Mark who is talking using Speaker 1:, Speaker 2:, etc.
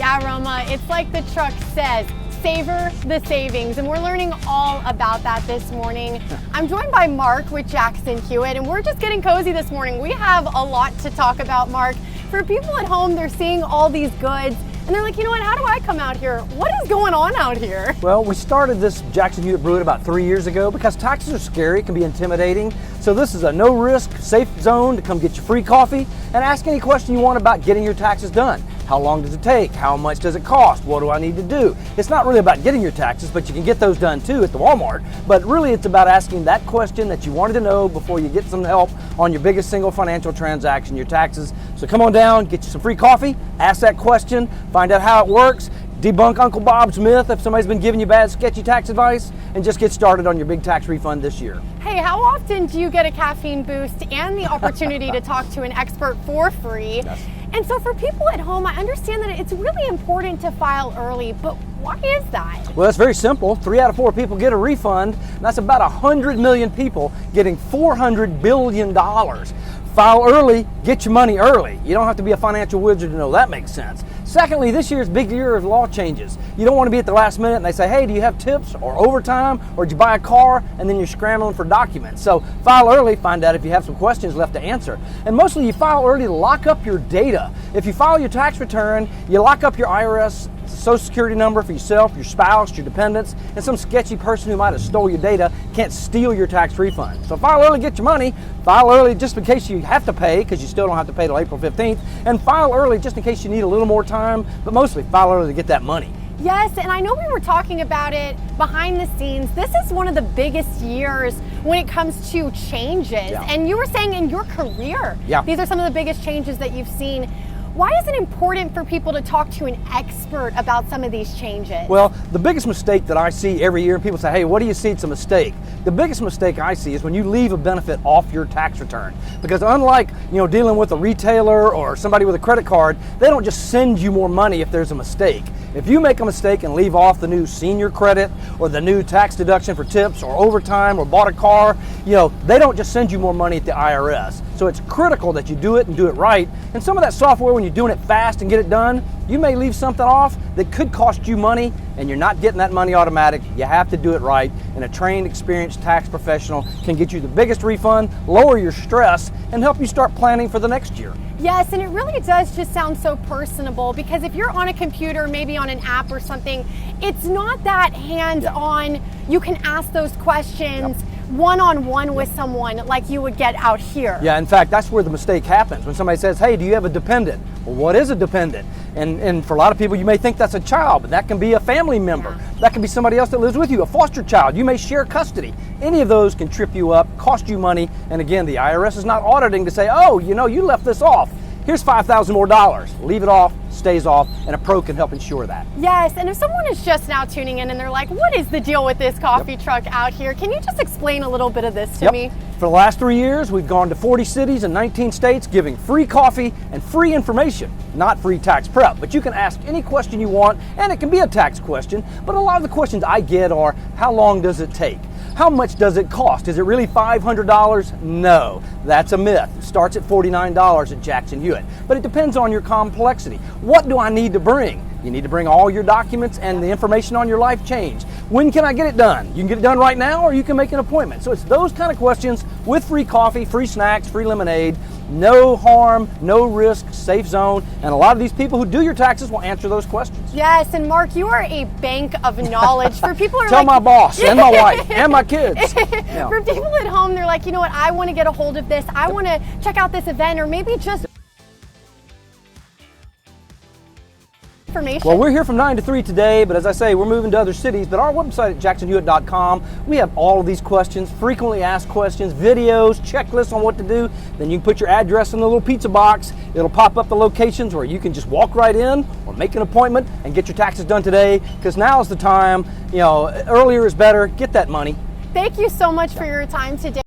Speaker 1: Yeah, Roma, it's like the truck says, savor the savings, and we're learning all about that this morning. I'm joined by Mark with Jackson Hewitt, and we're just getting cozy this morning. We have a lot to talk about, Mark. For people at home, they're seeing all these goods, and they're like, you know what, how do I come out here? What is going on out here?
Speaker 2: Well, we started this Jackson Hewitt Brewitt about 3 years ago because taxes are scary, can be intimidating. So this is a no-risk, safe zone to come get your free coffee and ask any question you want about getting your taxes done. How long does it take? How much does it cost? What do I need to do? It's not really about getting your taxes, but you can get those done too at the Walmart. But really it's about asking that question that you wanted to know before you get some help on your biggest single financial transaction, your taxes. So come on down, get you some free coffee, ask that question, find out how it works, debunk Uncle Bob's myth if somebody's been giving you bad, sketchy tax advice, and just get started on your big tax refund this year.
Speaker 1: Hey, how often do you get a caffeine boost and the opportunity to talk to an expert for free?
Speaker 2: Yes.
Speaker 1: And so for people at home, I understand that it's really important to file early, but why is that?
Speaker 2: Well, it's very simple. 3 out of 4 people get a refund, and that's about 100 million people getting $400 billion. File early, get your money early. You don't have to be a financial wizard to know that makes sense. Secondly, this year's big year of law changes. You don't want to be at the last minute and they say, hey, do you have tips or overtime, or did you buy a car, and then you're scrambling for documents. So file early, find out if you have some questions left to answer. And mostly you file early to lock up your data. If you file your tax return, you lock up your IRS Social Security number for yourself, your spouse, your dependents, and some sketchy person who might have stole your data can't steal your tax refund. So file early, get your money. File early just in case you have to pay, because you still don't have to pay till April 15th. And file early just in case you need a little more time, but mostly file early to get that money.
Speaker 1: Yes, and I know we were talking about it behind the scenes. This is one of the biggest years when it comes to changes.
Speaker 2: Yeah.
Speaker 1: And you were saying in your career, these are some of the biggest changes that you've seen. Why is it important for people to talk to an expert about some of these changes?
Speaker 2: Well, the biggest mistake that I see every year, and people say, hey, what do you see it's a mistake? The biggest mistake I see is when you leave a benefit off your tax return. Because unlike, dealing with a retailer or somebody with a credit card, they don't just send you more money if there's a mistake. If you make a mistake and leave off the new senior credit or the new tax deduction for tips or overtime or bought a car, they don't just send you more money at the IRS. So it's critical that you do it and do it right. And some of that software, when you're doing it fast and get it done, you may leave something off that could cost you money, and you're not getting that money automatic. You have to do it right, and a trained, experienced tax professional can get you the biggest refund, lower your stress, and help you start planning for the next year.
Speaker 1: Yes, and it really does just sound so personable, because if you're on a computer, maybe on an app or something, it's not that hands-on. You can ask those questions one-on-one with someone like you would get out here.
Speaker 2: Yeah, in fact, that's where the mistake happens. When somebody says, hey, do you have a dependent? Well, what is a dependent? And for a lot of people, you may think that's a child, but that can be a family member. That can be somebody else that lives with you, a foster child. You may share custody. Any of those can trip you up, cost you money. And again, the IRS is not auditing to say, oh, you left this off. Here's $5,000 more. Leave it off, stays off, and a pro can help ensure that.
Speaker 1: Yes, and if someone is just now tuning in and they're like, what is the deal with this coffee truck out here? Can you just explain a little bit of this to me?
Speaker 2: For the last 3 years, we've gone to 40 cities and 19 states giving free coffee and free information, not free tax prep. But you can ask any question you want, and it can be a tax question. But a lot of the questions I get are, how long does it take? How much does it cost? Is it really $500? No, that's a myth. It starts at $49 at Jackson Hewitt. But it depends on your complexity. What do I need to bring? You need to bring all your documents and the information on your life change. When can I get it done? You can get it done right now, or you can make an appointment. So it's those kind of questions with free coffee, free snacks, free lemonade. No harm, no risk, safe zone. And a lot of these people who do your taxes will answer those questions.
Speaker 1: Yes, and Mark, you are a bank of knowledge. For people who are
Speaker 2: Tell my boss and my wife and my kids.
Speaker 1: For people at home, they're like, you know what, I want to get a hold of this. I want to check out this event, or maybe just information.
Speaker 2: Well, we're here from 9 to 3 today, but as I say, we're moving to other cities. But our website at jacksonhewitt.com, we have all of these questions, frequently asked questions, videos, checklists on what to do. Then you can put your address in the little pizza box. It'll pop up the locations where you can just walk right in or make an appointment and get your taxes done today, because now is the time. Earlier is better. Get that money.
Speaker 1: Thank you so much for your time today.